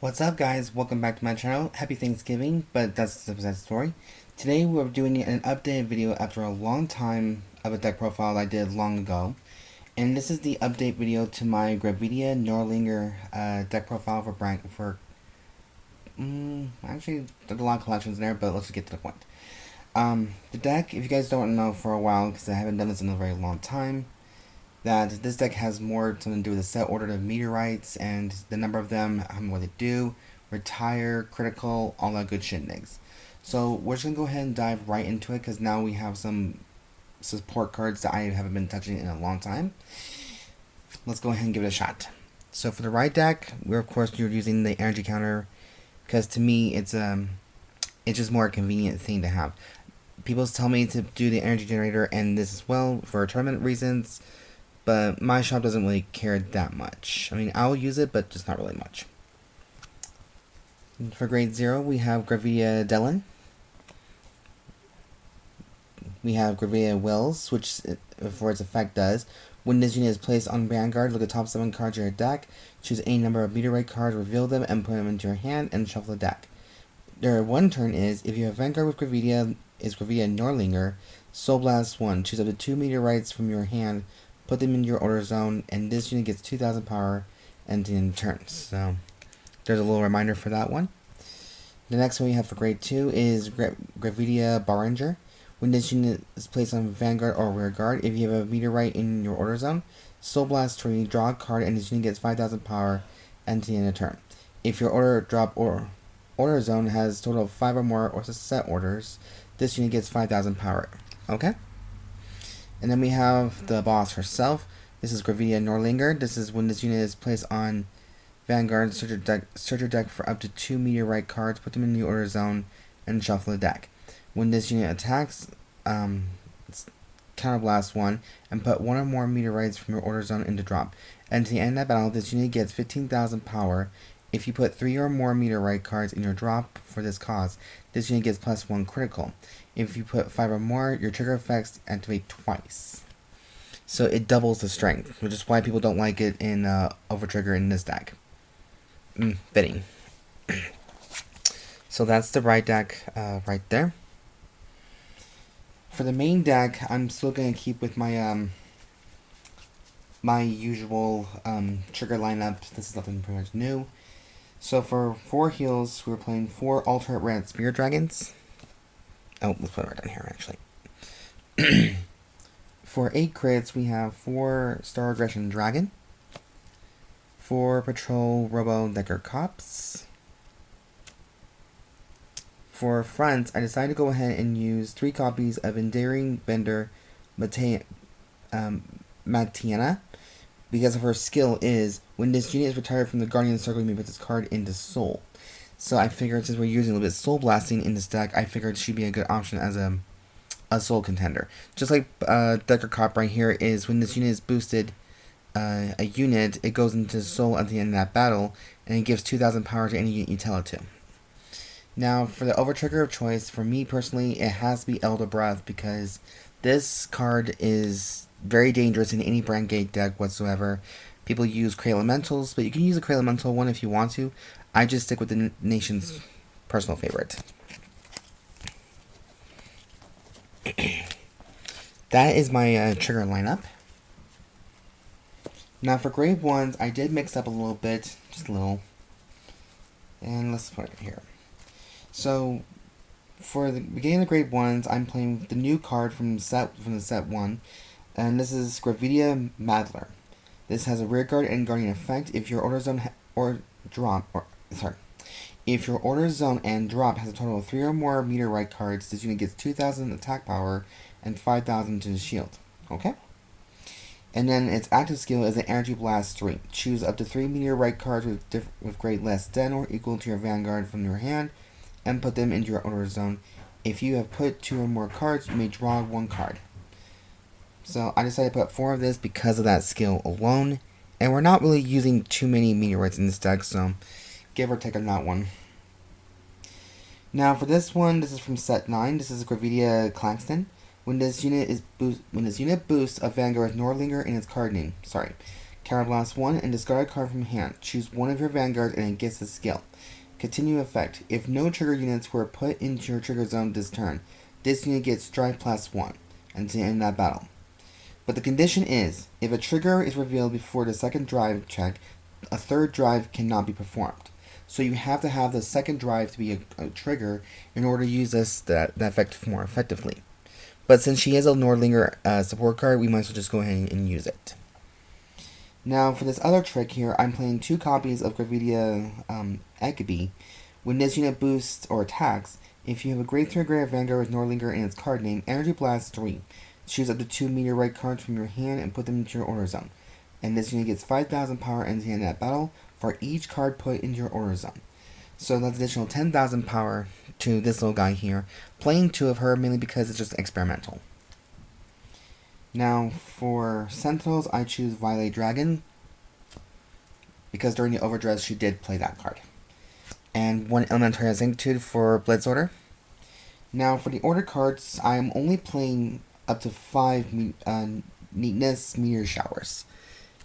What's up, guys? Welcome back to my channel. Happy Thanksgiving, but that's the story. Today we're doing an updated video after a long time of a deck profile I did long ago. And this is the update video to my Gravidia Nordlinger deck profile for Brandt actually, there's a lot of collections there, but let's just get to the point. The deck, if you guys don't know for a while, because I haven't done this in a very long time, that this deck has more something to do with the set order of meteorites and the number of them, what they do, retire, critical, all that good shit negs. So we're just going to go ahead and dive right into it because now we have some support cards that I haven't been touching in a long time. Let's go ahead and give it a shot. So for the right deck, we're you're using the energy counter because to me it's just more a convenient thing to have. People tell me to do the energy generator and this as well for tournament reasons. But my shop doesn't really care that much. I mean, I'll use it, but just not really much. For grade 0, we have Gravidia Dellan. We have Gravidia Wells, which for its effect does. When this unit is placed on Vanguard, look at the top 7 cards of your deck. Choose any number of Meteorite cards, reveal them, and put them into your hand, and shuffle the deck. Their one turn is, if you have Vanguard with Gravidia, is Gravidia Nordlinger, Soul Blast 1. Choose up to 2 Meteorites from your hand, put them in your order zone, and this unit gets 2,000 power and in turns. So there's a little reminder for that one. The next one we have for grade 2 is Gravidia Barringer. When this unit is placed on Vanguard or Rear Guard, if you have a Meteorite in your order zone, Soul Blast 3, draw a card, and this unit gets 5,000 power and to the end of turn. If your order drop or order zone has a total of 5 or more or set orders, this unit gets 5,000 power. Okay? And then we have the boss herself. This is Gravidia Nordlinger. This is when this unit is placed on Vanguard, search your deck for up to 2 Meteorite cards, put them in the order zone, and shuffle the deck. When this unit attacks, counterblast 1, and put 1 or more Meteorites from your order zone into drop. And to the end of that battle, this unit gets 15,000 power. If you put 3 or more Meteorite cards in your drop for this cause, this unit gets +1 critical. If you put 5 or more, your trigger effects activate twice. So it doubles the strength, which is why people don't like it in Overtrigger in this deck. Fitting. So that's the right deck right there. For the main deck, I'm still going to keep with my my usual trigger lineup. This is nothing pretty much new. So for 4 heals, we're playing 4 alternate red Spear Dragons. Oh, let's put it right down here, actually. For 8 crits, we have 4 Star Agression Dragon, 4 Patrol Robo Dekarcops. For fronts, I decided to go ahead and use 3 copies of Endearing Vendor Mateyna, because of her skill is, when this unit is retired from the Guardian Circle, you may put this card into Soul. So I figured since we're using a little bit of Soul Blasting in this deck, I figured she'd be a good option as a Soul contender. Just like Dekarcop right here is, when this unit is boosted a unit, it goes into Soul at the end of that battle, and it gives 2,000 power to any unit you tell it to. Now, for the overtrigger of choice, for me personally, it has to be Eldobreath, because this card is very dangerous in any Brandt Gate deck whatsoever. People use Cray Elementals, but you can use a Cray Elemental one if you want to. I just stick with the nation's personal favorite. That is my trigger lineup. Now for grade 1s, I did mix up a little bit, just a little. And let's put it here. So for the beginning of the grade 1s, I'm playing the new card from the set 1, and this is Gravidia Madler. This has a rear guard and guardian effect. If your order zone if your order zone and drop has a total of 3 or more Meteorite cards, this unit gets 2,000 attack power and 5,000 to the shield. Okay? And then its active skill is an Energy Blast 3. Choose up to 3 Meteorite cards with grade less than or equal to your Vanguard from your hand, and put them into your order zone. If you have put 2 or more cards, you may draw 1 card. So I decided to put 4 of this because of that skill alone. And we're not really using too many Meteorites in this deck, so give or take on that one. Now for this one, this is from set 9. This is Gravidia Claxton. When this unit boosts a Vanguard with Nordlinger in its card name. Counterblast 1 and discard a card from hand. Choose one of your Vanguards and it gets the skill. Continue effect. If no trigger units were put into your trigger zone this turn, this unit gets Drive plus 1 until the end of that battle. But the condition is, if a trigger is revealed before the second drive check, a third drive cannot be performed. So you have to have the second drive to be a trigger in order to use that effect more effectively. But since she is a Nordlinger support card, we might as well just go ahead and use it. Now for this other trick here, I'm playing 2 copies of Gravidia Ekeby. When this unit boosts or attacks, if you have a Grade 3 Grade Vanguard with Nordlinger in its card name, Energy Blast 3. Choose up to 2 Meteorite cards from your hand and put them into your order zone. And this unit gets 5,000 power into the end of that battle for each card put into your order zone. So that's additional 10,000 power to this little guy here. Playing 2 of her mainly because it's just experimental. Now for Sentinels, I choose Violate Dragon because during the overdress she did play that card. And 1 Elementaria Sanctitude for Blitz order. Now for the order cards, I am only playing up to 5 Neatness Meteor Showers.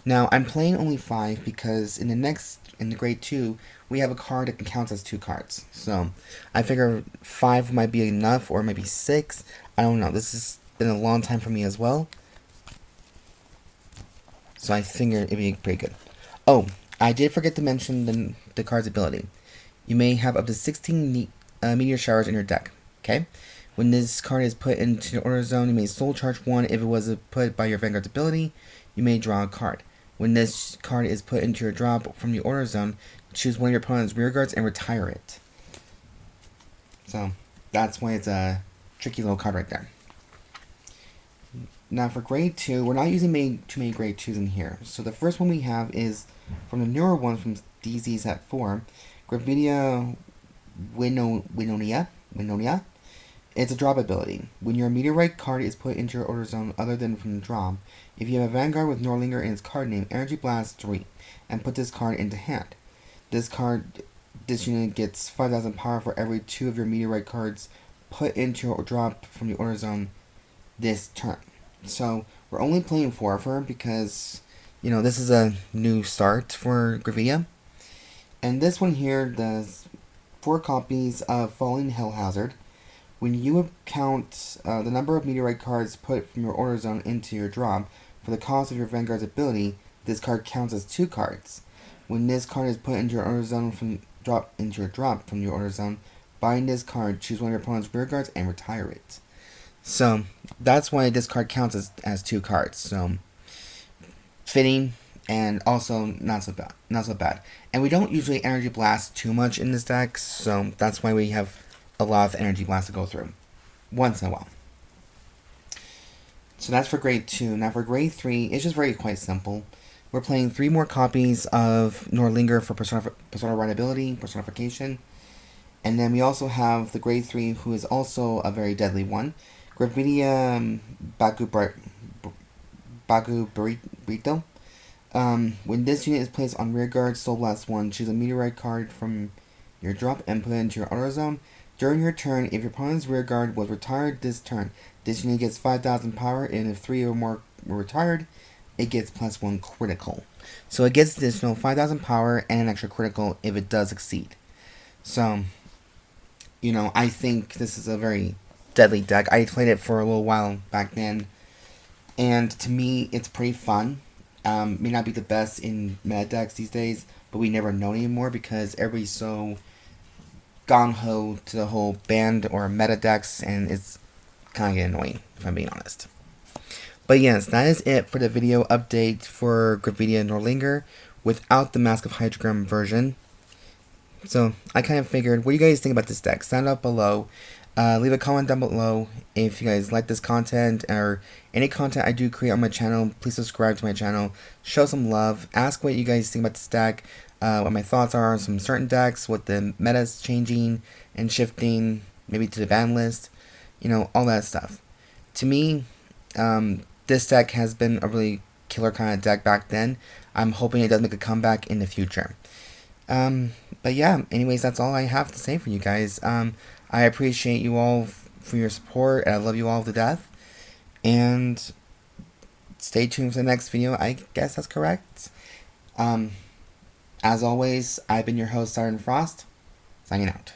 Now I'm playing only 5 because in the grade 2 we have a card that can count as 2 cards. So I figure 5 might be enough, or maybe 6. I don't know. This has been a long time for me as well. So I figured it'd be pretty good. Oh, I did forget to mention the card's ability. You may have up to 16 Meteor Showers in your deck. Okay? When this card is put into your order zone, you may soul charge 1. If it was put by your Vanguard's ability, you may draw a card. When this card is put into your drop from the order zone, choose one of your opponent's rear guards and retire it. So that's why it's a tricky little card right there. Now for grade 2, we're not using too many grade 2s in here. So the first one we have is from the newer one from DZ set 4, Gravidia Winona. It's a drop ability. When your Meteorite card is put into your order zone other than from the drop, if you have a Vanguard with Nordlinger in its card name, Energy Blast 3, and put this card into hand. This unit gets 5,000 power for every 2 of your Meteorite cards put into your drop from the order zone this turn. So we're only playing 4 of her because, you know, this is a new start for Gravidia. And this one here does 4 copies of Falling Hellhazard. When you count the number of Meteorite cards put from your order zone into your drop for the cost of your Vanguard's ability, this card counts as 2 cards. When this card is put into your order zone from your drop from your order zone, bind this card, choose one of your opponent's rear guards, and retire it. So that's why this card counts as 2 cards. So fitting and also not so bad. And we don't usually energy blast too much in this deck, so that's why we have a lot of energy blast to go through once in a while. So that's for grade 2. Now for grade 3, it's just quite simple. We're playing 3 more copies of Nordlinger for persona rideability, personification. And then we also have the grade 3, who is also a very deadly one, Gravidia Burrito. When this unit is placed on rear guard, Soul Blast 1, choose a Meteorite card from your drop and put it into your order zone. During your turn, if your opponent's rear guard was retired this turn, this unit gets 5,000 power, and if 3 or more were retired, it gets +1 critical. So it gets additional 5,000 power and an extra critical if it does succeed. So, you know, I think this is a very deadly deck. I played it for a little while back then, and to me, it's pretty fun. May not be the best in meta decks these days, but we never know anymore because everybody's so gung-ho to the whole band or meta decks, and it's kind of getting annoying, if I'm being honest. But yes, that is it for the video update for Gravidia Nordlinger without the Mask of Hydrogram version. So I kind of figured, what do you guys think about this deck? Sound up below. Leave a comment down below if you guys like this content or any content I do create on my channel. Please subscribe to my channel. Show some love. Ask what you guys think about this deck. What my thoughts are on some certain decks. What the meta's changing and shifting. Maybe to the ban list. You know, all that stuff. To me, this deck has been a really killer kind of deck back then. I'm hoping it does make a comeback in the future. But yeah, anyways, that's all I have to say for you guys. I appreciate you all for your support, and I love you all to death. And stay tuned for the next video. I guess that's correct. As always, I've been your host, Siren Frost, signing out.